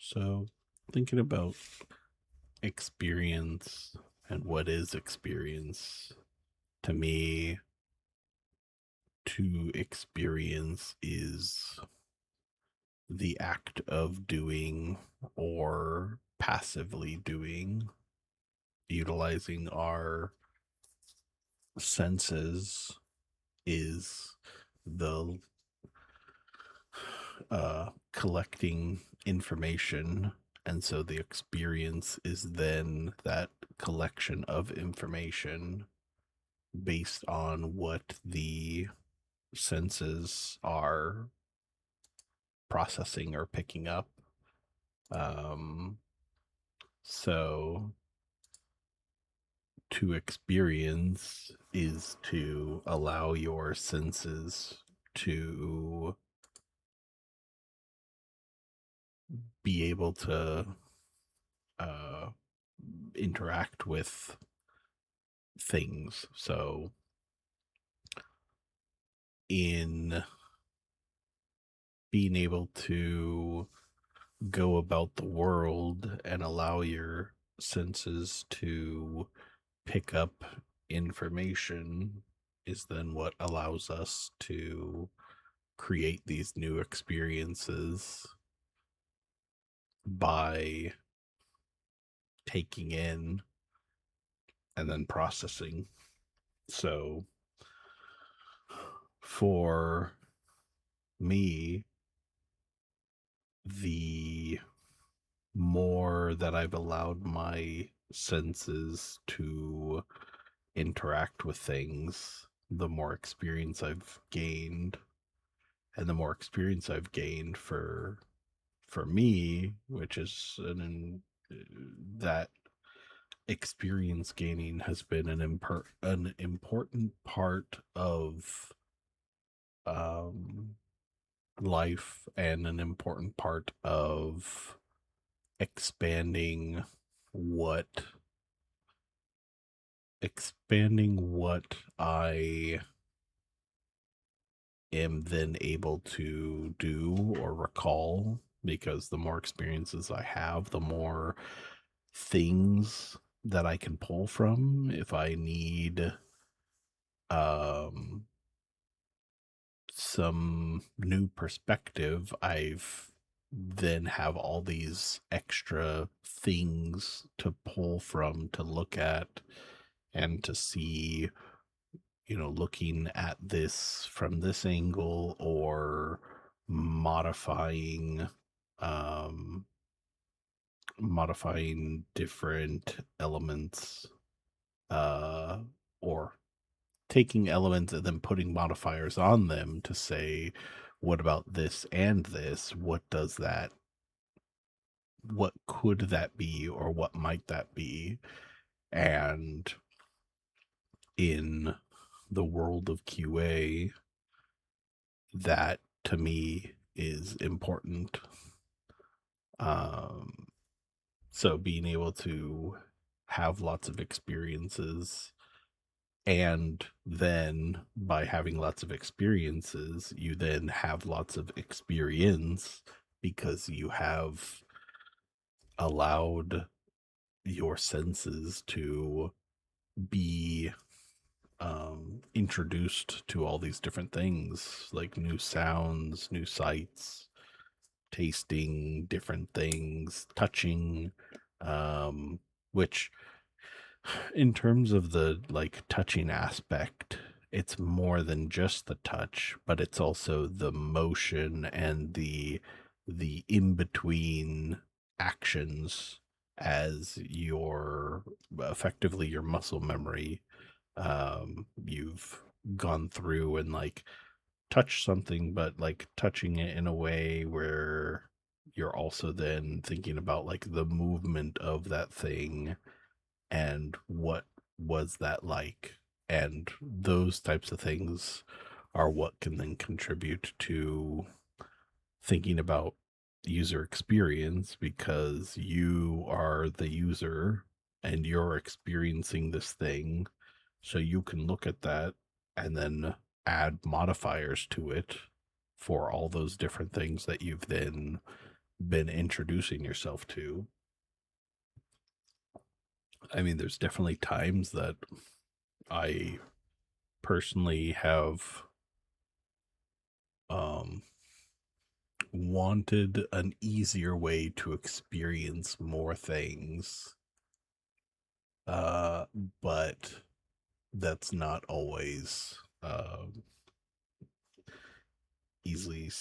So, thinking about experience and what is experience, to me, to experience is the act of doing or passively doing, utilizing our senses is the collecting information. And so the experience is then that collection of information based on what the senses are processing or picking up. Um, so to experience is to allow your senses to be able to uh, interact with things. So in being able to go about the world and allow your senses to pick up information is then what allows us to create these new experiences by taking in and then processing. So for me, the more that I've allowed my senses to interact with things, the more experience I've gained. And the more experience I've gained for me, which is that experience gaining has been an important part of um life and an important part of expanding what what I am then able to do or recall, because the more experiences I have, the more things that I can pull from if I need um some new perspective. I've then have all these extra things to pull from, to look at and to see, looking at this from this angle, or modifying um different elements, uh or taking elements and then putting modifiers on them to say, what about this and this? What could that be, or what might that be? And in the world of QA, that to me is important. Um, so being able to have lots of experiences, and then by having lots of experiences, you then have lots of experience because you have allowed your senses to be introduced to all these different things, like new sounds, new sights, tasting different things, touching, um, which in terms of the like touching aspect, it's more than just the touch, but it's also the motion and the in between actions, as your effectively your muscle memory. You've gone through and like touched something, but like touching it in a way where you're also then thinking about like the movement of that thing and what was that like, and those types of things are what can then contribute to thinking about user experience, because you are the user and you're experiencing this thing, so you can look at that and then add modifiers to it for all those different things that you've then been introducing yourself to. I mean, there's definitely times that I personally have um wanted an easier way to experience more things, uh but that's not always easily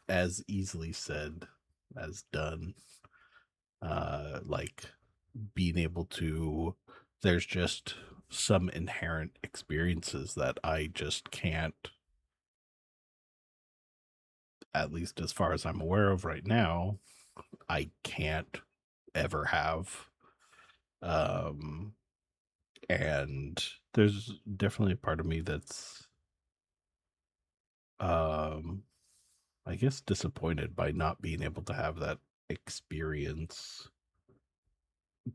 as easily said as done. Like being able to, there's just some inherent experiences that I just can't, at least as far as I'm aware of right now, I can't ever have. Um, and there's definitely a part of me that's, um, I guess, disappointed by not being able to have that experience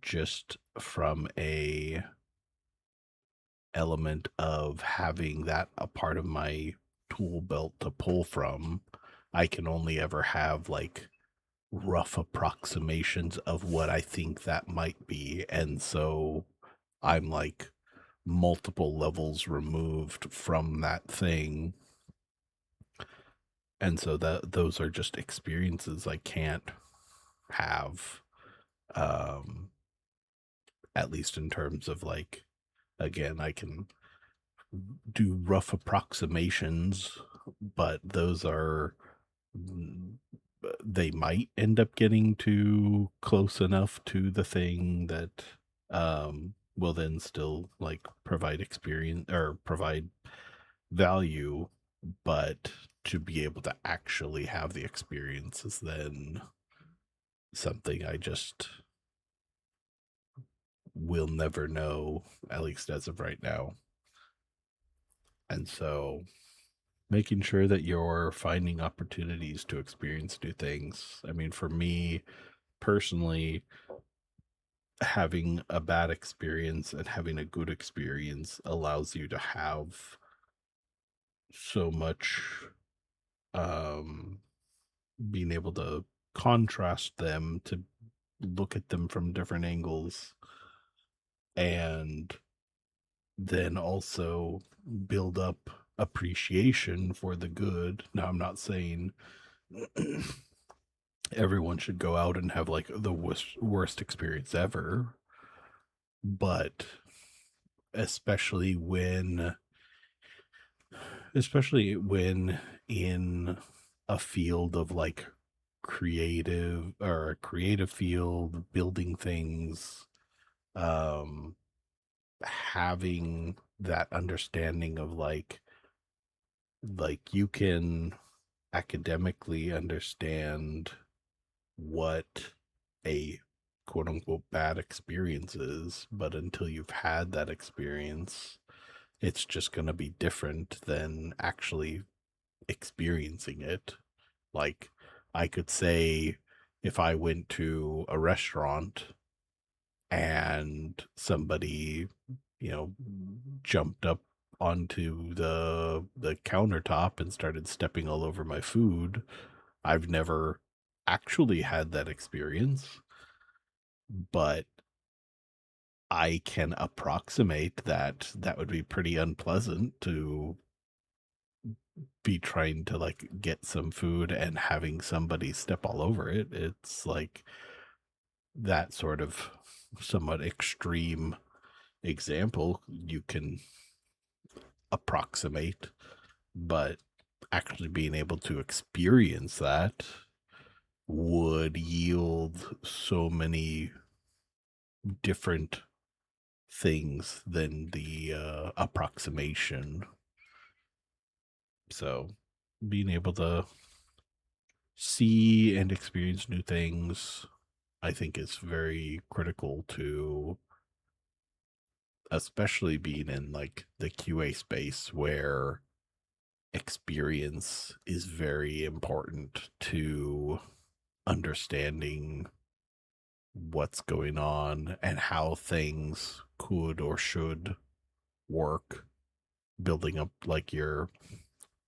just from a element of having that a part of my tool belt to pull from. I can only ever have like rough approximations of what I think that might be. And so I'm like multiple levels removed from that thing. And so that those are just experiences I can't have, um, at least in terms of like, again, I can do rough approximations, but those are, mm, they might end up getting too close enough to the thing that will then still like provide experience or provide value, but to be able to actually have the experience is then something I just will never know, at least as of right now. And so making sure that you're finding opportunities to experience new things. I mean, for me personally, having a bad experience and having a good experience allows you to have so much, um being able to contrast them, to look at them from different angles, and then also build up appreciation for the good. Now, I'm not saying everyone should go out and have like the worst experience ever, but especially when especially when in a field of like creative or a creative field, building things, um having that understanding of like you can academically understand what a quote unquote bad experience is, but until you've had that experience, it's just going to be different than actually experiencing it. Like, I could say if I went to a restaurant and somebody, you know, jumped up onto the countertop and started stepping all over my food, I've never actually had that experience, but I can approximate that that would be pretty unpleasant to be trying to like get some food and having somebody step all over it. It's like that sort of somewhat extreme example you can approximate, but actually being able to experience that would yield so many different things than the approximation. So being able to see and experience new things, I think, is very critical to, especially being in like the QA space where experience is very important to understanding what's going on and how things could or should work, building up like your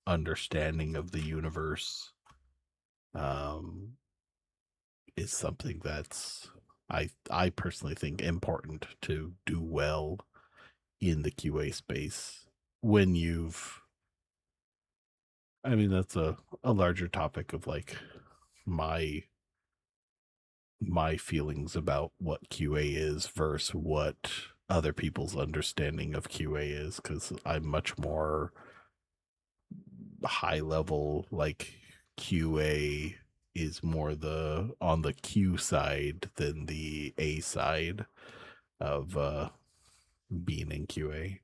understanding of the universe. is something that's I personally think important to do well in the QA space when you've I mean that's a larger topic of like my my feelings about what QA is versus what other people's understanding of QA is because I'm much more high level like QA is more the on the Q side than the A side of being in QA.